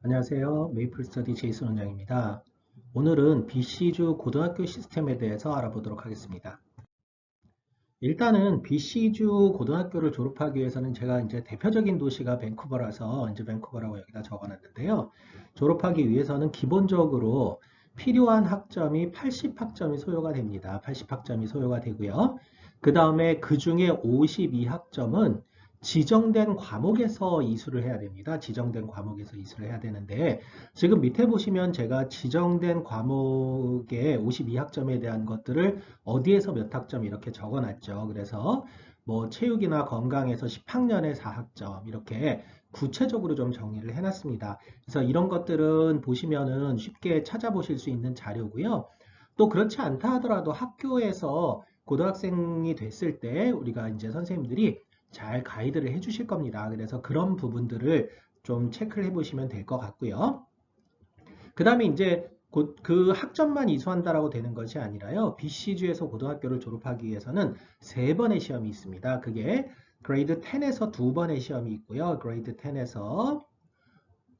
안녕하세요. 메이플 스터디 제이슨 원장입니다. 오늘은 BC주 고등학교 시스템에 대해서 알아보도록 하겠습니다. 일단은 BC주 고등학교를 졸업하기 위해서는 제가 이제 대표적인 도시가 밴쿠버라서 이제 밴쿠버라고 여기다 적어놨는데요. 졸업하기 위해서는 기본적으로 필요한 학점이 80학점이 소요가 됩니다. 80학점이 소요가 되고요. 그 다음에 그 중에 52학점은 지정된 과목에서 이수를 해야 됩니다. 지정된 과목에서 이수를 해야 되는데 지금 밑에 보시면 제가 지정된 과목의 52학점에 대한 것들을 어디에서 몇 학점 이렇게 적어놨죠. 그래서 뭐 체육이나 건강에서 10학년에 4학점 이렇게 구체적으로 좀 정리를 해놨습니다. 그래서 이런 것들은 보시면은 쉽게 찾아보실 수 있는 자료고요. 또 그렇지 않다 하더라도 학교에서 고등학생이 됐을 때 우리가 이제 선생님들이 잘 가이드를 해주실 겁니다. 그래서 그런 부분들을 좀 체크를 해보시면 될 것 같고요. 그 다음에 이제 곧 그 학점만 이수한다라고 되는 것이 아니라요. BC주에서 고등학교를 졸업하기 위해서는 세 번의 시험이 있습니다. 그게 그레이드 10에서 두 번의 시험이 있고요. 그레이드 10에서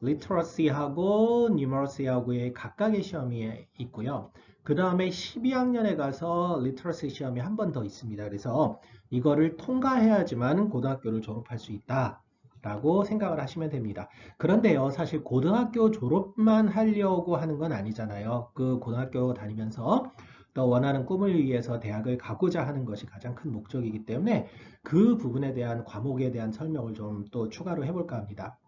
리터러시하고 뉴머러시하고의 각각의 시험이 있고요. 그 다음에 12학년에 가서 리터러시 시험이 한 번 더 있습니다. 그래서 이거를 통과해야지만 고등학교를 졸업할 수 있다. 라고 생각을 하시면 됩니다. 그런데요, 사실 고등학교 졸업만 하려고 하는 건 아니잖아요. 그 고등학교 다니면서 또 원하는 꿈을 위해서 대학을 가고자 하는 것이 가장 큰 목적이기 때문에 그 부분에 대한 과목에 대한 설명을 좀 또 추가로 해볼까 합니다.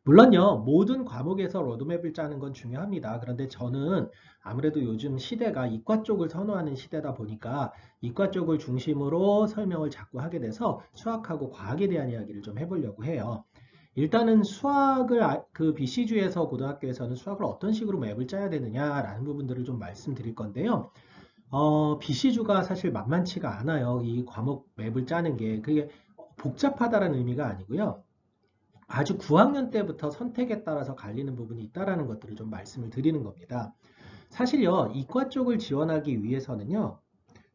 물론요, 모든 과목에서 로드맵을 짜는 건 중요합니다. 그런데 저는 아무래도 요즘 시대가 이과 쪽을 선호하는 시대다 보니까 이과 쪽을 중심으로 설명을 자꾸 하게 돼서 수학하고 과학에 대한 이야기를 좀 해보려고 해요. 일단은 수학을 그 BC주에서 고등학교에서는 수학을 어떤 식으로 맵을 짜야 되느냐라는 부분들을 좀 말씀드릴 건데요. BC주가 사실 만만치가 않아요. 이 과목 맵을 짜는 게 그게 복잡하다는 의미가 아니고요. 아주 9학년 때부터 선택에 따라서 갈리는 부분이 있다라는 것들을 좀 말씀을 드리는 겁니다. 사실요, 이과 쪽을 지원하기 위해서는요,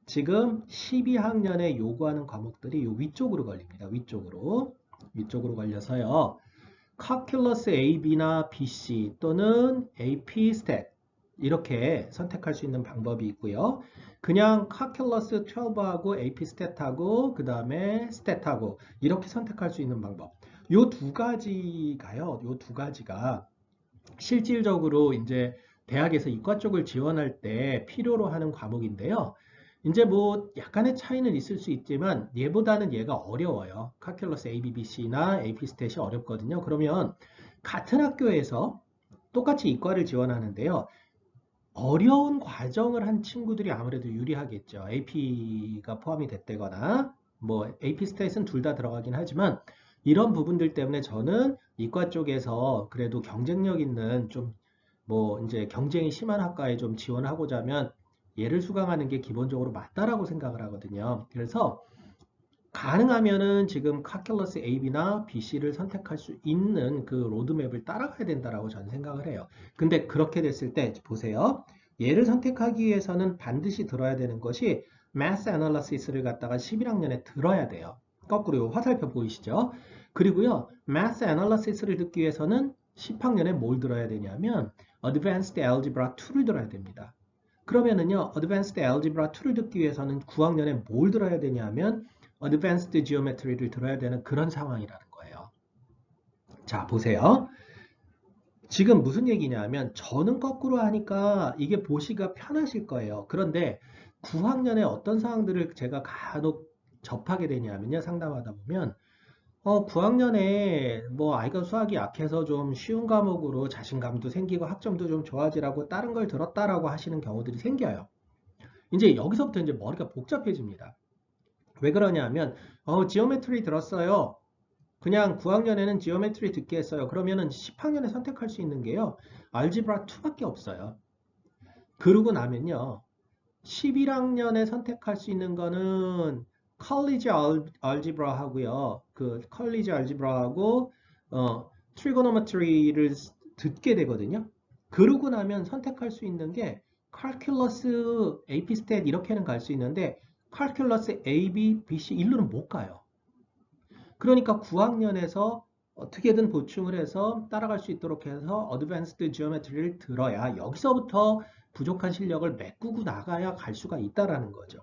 지금 12학년에 요구하는 과목들이 요 위쪽으로 걸립니다. 위쪽으로 걸려서요. Calculus AB나 BC 또는 AP Stat 이렇게 선택할 수 있는 방법이 있고요. 그냥 Calculus 12하고 AP Stat하고 그 다음에 Stat하고 이렇게 선택할 수 있는 방법. 요 두 가지가요. 요 두 가지가 실질적으로 이제 대학에서 이과 쪽을 지원할 때 필요로 하는 과목인데요. 이제 뭐 약간의 차이는 있을 수 있지만 얘보다는 얘가 어려워요. calculus ABBC나 AP스탯이 어렵거든요. 그러면 같은 학교에서 똑같이 이과를 지원하는데요. 어려운 과정을 한 친구들이 아무래도 유리하겠죠. AP가 포함이 됐다거나 뭐 AP스탯은 둘 다 들어가긴 하지만 이런 부분들 때문에 저는 이과 쪽에서 그래도 경쟁력 있는 좀 뭐 이제 경쟁이 심한 학과에 좀 지원하고자 하면 얘를 수강하는 게 기본적으로 맞다라고 생각을 하거든요. 그래서 가능하면은 지금 calculus A나 BC를 선택할 수 있는 그 로드맵을 따라가야 된다라고 저는 생각을 해요. 근데 그렇게 됐을 때 보세요. 얘를 선택하기 위해서는 반드시 들어야 되는 것이 Math Analysis를 갖다가 11학년에 들어야 돼요. 거꾸로 화살표 보이시죠? 그리고요, Math Analysis를 듣기 위해서는 10학년에 뭘 들어야 되냐면 Advanced Algebra 2를 들어야 됩니다. 그러면은요, Advanced Algebra 2를 듣기 위해서는 9학년에 뭘 들어야 되냐면 Advanced Geometry를 들어야 되는 그런 상황이라는 거예요. 자, 보세요. 지금 무슨 얘기냐면 저는 거꾸로 하니까 이게 보시기가 편하실 거예요. 그런데 9학년에 어떤 상황들을 제가 간혹 접하게 되냐면요. 상담하다 보면 9학년에 뭐 아이가 수학이 약해서 좀 쉬운 과목으로 자신감도 생기고 학점도 좀 좋아지라고 다른 걸 들었다라고 하시는 경우들이 생겨요. 이제 여기서부터 이제 머리가 복잡해집니다. 왜 그러냐 하면 지오메트리 들었어요. 그냥 9학년에는 지오메트리 듣게 했어요. 그러면은 10학년에 선택할 수 있는 게요. 알지브라 2밖에 없어요. 그러고 나면요. 11학년에 선택할 수 있는 거는 컬리지 알지브라 하고요. 그 컬리지 알지브라하고 트리고노메트리를 듣게 되거든요. 그러고 나면 선택할 수 있는 게 칼큘러스, AP 스탯 이렇게는 갈 수 있는데 칼큘러스 A, B, B, C 일로는 못 가요. 그러니까 9학년에서 어떻게든 보충을 해서 따라갈 수 있도록 해서 어드밴스드 지오메트리를 들어야 여기서부터 부족한 실력을 메꾸고 나가야 갈 수가 있다라는 거죠.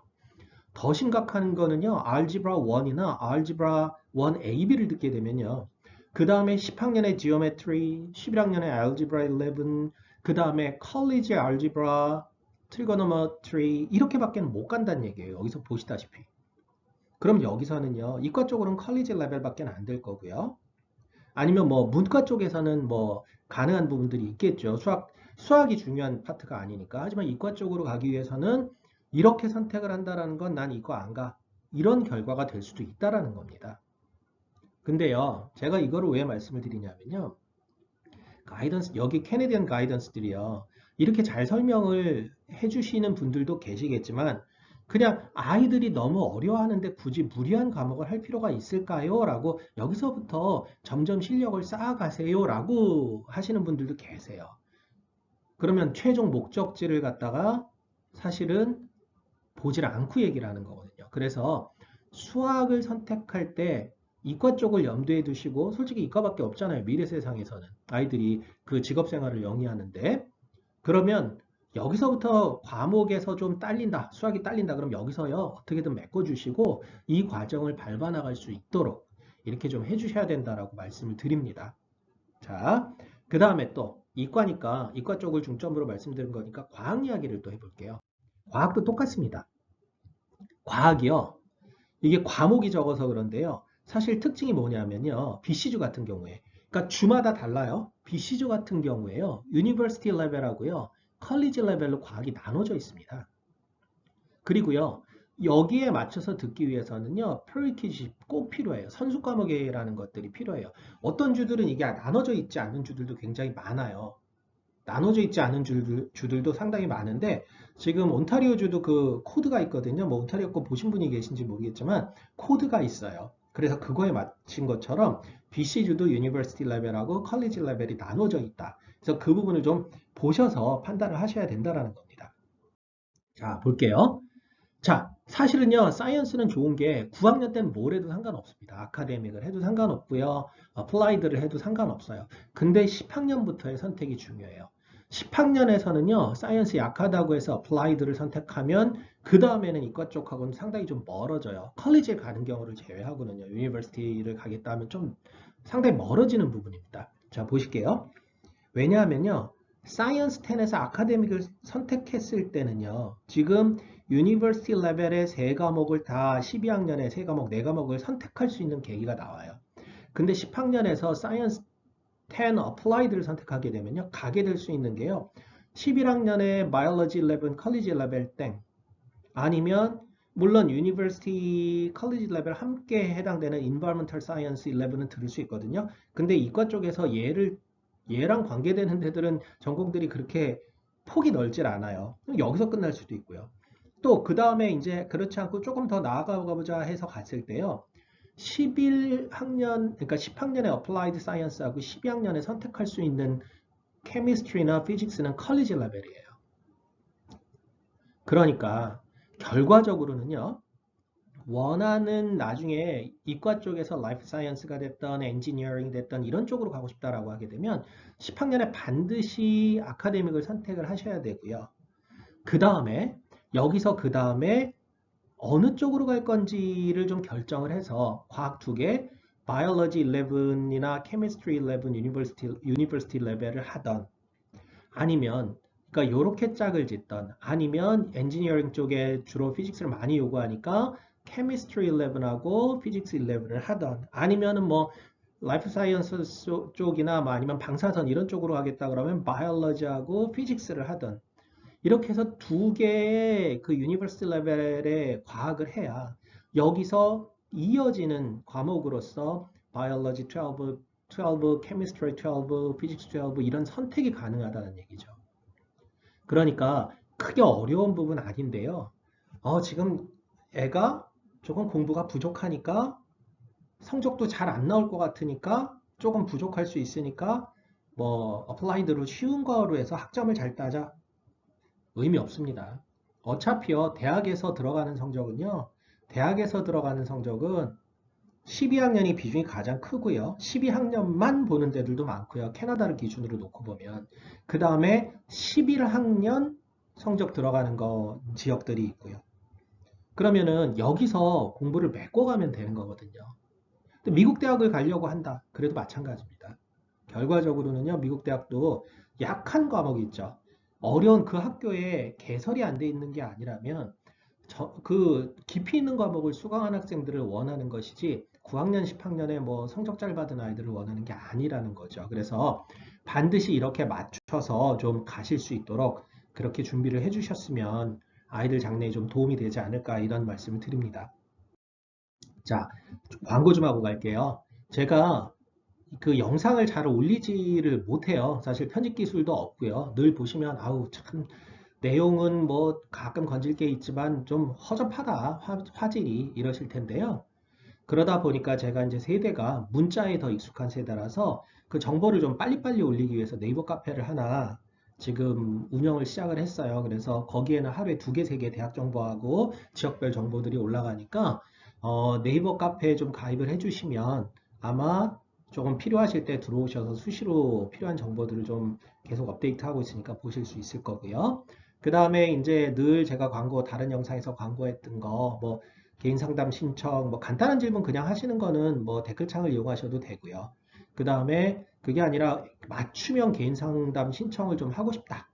더 심각한 거는요. 알지브라 1이나 알지브라 1AB를 듣게 되면요. 그 다음에 10학년의 지오메트리, 11학년의 알지브라 11, 그 다음에 컬리지 알지브라, 트리고노메트리 이렇게밖에 못 간다는 얘기예요. 여기서 보시다시피. 그럼 여기서는요. 이과 쪽으로는 컬리지 레벨밖에 안 될 거고요. 아니면 뭐 문과 쪽에서는 뭐 가능한 부분들이 있겠죠. 수학이 중요한 파트가 아니니까. 하지만 이과 쪽으로 가기 위해서는 이렇게 선택을 한다라는 건 난 이거 안 가. 이런 결과가 될 수도 있다라는 겁니다. 근데요, 제가 이거를 왜 말씀을 드리냐면요. 여기 캐네디언 가이던스들이요. 이렇게 잘 설명을 해주시는 분들도 계시겠지만, 그냥 아이들이 너무 어려워하는데 굳이 무리한 과목을 할 필요가 있을까요? 라고 여기서부터 점점 실력을 쌓아가세요. 라고 하시는 분들도 계세요. 그러면 최종 목적지를 갖다가 사실은 보질 않고 얘기를 하는 거거든요. 그래서 수학을 선택할 때 이과 쪽을 염두에 두시고 솔직히 이과밖에 없잖아요. 미래 세상에서는 아이들이 그 직업 생활을 영위하는데 그러면 여기서부터 과목에서 좀 딸린다. 수학이 딸린다. 그럼 여기서요. 어떻게든 메꿔주시고 이 과정을 밟아 나갈 수 있도록 이렇게 좀 해주셔야 된다라고 말씀을 드립니다. 자, 그 다음에 또 이과니까 이과 쪽을 중점으로 말씀드린 거니까 과학 이야기를 또 해볼게요. 과학도 똑같습니다. 과학이요. 이게 과목이 적어서 그런데요. 사실 특징이 뭐냐면요. BC주 같은 경우에. 그러니까 주마다 달라요. BC주 같은 경우에요. 유니버시티 레벨하고요. 컬리지 레벨로 과학이 나눠져 있습니다. 그리고요. 여기에 맞춰서 듣기 위해서는요. 프리퀴즈 꼭 필요해요. 선수 과목이라는 것들이 필요해요. 어떤 주들은 이게 나눠져 있지 않은 주들도 굉장히 많아요. 나눠져 있지 않은 주들도 상당히 많은데 지금 온타리오주도 그 코드가 있거든요. 뭐 온타리오 거 보신 분이 계신지 모르겠지만 코드가 있어요. 그래서 그거에 맞춘 것처럼 BC주도 유니버시티 레벨하고 컬리지 레벨이 나눠져 있다. 그래서 그 부분을 좀 보셔서 판단을 하셔야 된다는 겁니다. 자, 볼게요. 자, 사실은요, 사이언스는 좋은 게 9학년 때는 뭘 해도 상관없습니다. 아카데믹을 해도 상관없고요, 어플라이드를 해도 상관없어요. 근데 10학년부터의 선택이 중요해요. 10학년에서는요, 사이언스 약하다고 해서 어플라이드를 선택하면 그 다음에는 이과 쪽하고는 상당히 좀 멀어져요. 컬리지에 가는 경우를 제외하고는요, 유니버시티를 가겠다 하면 좀 상당히 멀어지는 부분입니다. 자, 보실게요. 왜냐하면요. 사이언스 10에서 아카데믹을 선택했을 때는요. 지금 유니버시티 레벨의 세 과목을 다 12학년에 세 과목, 네 과목을 선택할 수 있는 계기가 나와요. 근데 10학년에서 사이언스 10 어플라이드를 선택하게 되면요. 가게 될 수 있는 게요. 11학년에 바이올로지 11, 컬리지 레벨 땡 아니면 물론 유니버시티 컬리지 레벨 함께 해당되는 인바이런먼털 사이언스 11은 들을 수 있거든요. 근데 이과 쪽에서 얘랑 관계되는 데들은 전공들이 그렇게 폭이 넓질 않아요. 여기서 끝날 수도 있고요. 또 그 다음에 이제 그렇지 않고 조금 더 나아가 보자 해서 갔을 때요. 11학년, 그러니까 10학년의 어플라이드 사이언스하고 12학년에 선택할 수 있는 케미스트리나 피직스는 컬리지 레벨이에요. 그러니까 결과적으로는요. 원하는 나중에 이과 쪽에서 라이프 사이언스가 됐던 엔지니어링 됐던 이런 쪽으로 가고 싶다라고 하게 되면 10학년에 반드시 아카데믹을 선택을 하셔야 되고요. 그 다음에 여기서 그 다음에 어느 쪽으로 갈 건지를 좀 결정을 해서 과학 두 개, 바이올로지 11이나 케미스트리 11 유니버시티 레벨을 하던 아니면 그러니까 요렇게 짝을 짓던 아니면 엔지니어링 쪽에 주로 피직스를 많이 요구하니까 케미스트리 11하고 피직스 11을 하던 아니면은 뭐 라이프 사이언스 쪽이나 뭐 아니면 방사선 이런 쪽으로 하겠다 그러면 바이올로지하고 피직스를 하던 이렇게 해서 두 개의 그 유니버시티 레벨의 과학을 해야 여기서 이어지는 과목으로서 바이올로지 12, 케미스트리 12, 피직스 12 이런 선택이 가능하다는 얘기죠. 그러니까 크게 어려운 부분 아닌데요. 지금 애가 조금 공부가 부족하니까 성적도 잘 안 나올 것 같으니까 조금 부족할 수 있으니까 뭐 어플라이드로 쉬운 거로 해서 학점을 잘 따자. 의미 없습니다. 어차피요 대학에서 들어가는 성적은요 대학에서 들어가는 성적은 12학년이 비중이 가장 크고요. 12학년만 보는 데들도 많고요. 캐나다를 기준으로 놓고 보면. 그 다음에 11학년 성적 들어가는 거 지역들이 있고요. 그러면은 여기서 공부를 메꿔가면 되는 거거든요. 근데 미국 대학을 가려고 한다. 그래도 마찬가지입니다. 결과적으로는요, 미국 대학도 약한 과목이 있죠. 어려운 그 학교에 개설이 안 돼 있는 게 아니라면 그 깊이 있는 과목을 수강한 학생들을 원하는 것이지 9학년, 10학년에 뭐 성적 잘 받은 아이들을 원하는 게 아니라는 거죠. 그래서 반드시 이렇게 맞춰서 좀 가실 수 있도록 그렇게 준비를 해주셨으면 아이들 장래에 좀 도움이 되지 않을까 이런 말씀을 드립니다. 자, 광고 좀 하고 갈게요. 제가 그 영상을 잘 올리지를 못해요. 사실 편집 기술도 없고요. 늘 보시면 아우 참 내용은 뭐 가끔 건질 게 있지만 좀 허접하다 화질이 이러실 텐데요. 그러다 보니까 제가 이제 세대가 문자에 더 익숙한 세대라서 그 정보를 좀 빨리빨리 올리기 위해서 네이버 카페를 하나 지금 운영을 시작을 했어요. 그래서 거기에는 하루에 두 개, 세 개 대학 정보하고 지역별 정보들이 올라가니까 네이버 카페에 좀 가입을 해주시면 아마 조금 필요하실 때 들어오셔서 수시로 필요한 정보들을 좀 계속 업데이트하고 있으니까 보실 수 있을 거고요. 그 다음에 이제 늘 제가 다른 영상에서 광고했던 거, 뭐 개인 상담 신청, 뭐 간단한 질문 그냥 하시는 거는 뭐 댓글창을 이용하셔도 되고요. 그 다음에 그게 아니라 맞춤형 개인 상담 신청을 좀 하고 싶다.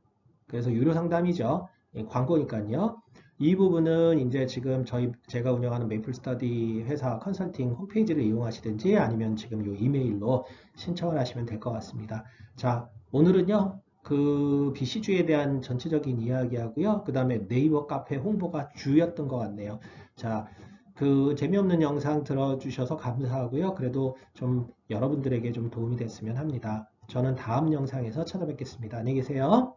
그래서 유료 상담이죠. 예, 광고니까요. 이 부분은 이제 지금 제가 운영하는 메이플 스터디 회사 컨설팅 홈페이지를 이용하시든지 아니면 지금 이 이메일로 신청을 하시면 될 것 같습니다. 자, 오늘은요. 그 BC주에 대한 전체적인 이야기하고요. 그 다음에 네이버 카페 홍보가 주였던 것 같네요. 자, 그 재미없는 영상 들어주셔서 감사하고요. 그래도 좀 여러분들에게 좀 도움이 됐으면 합니다. 저는 다음 영상에서 찾아뵙겠습니다. 안녕히 계세요.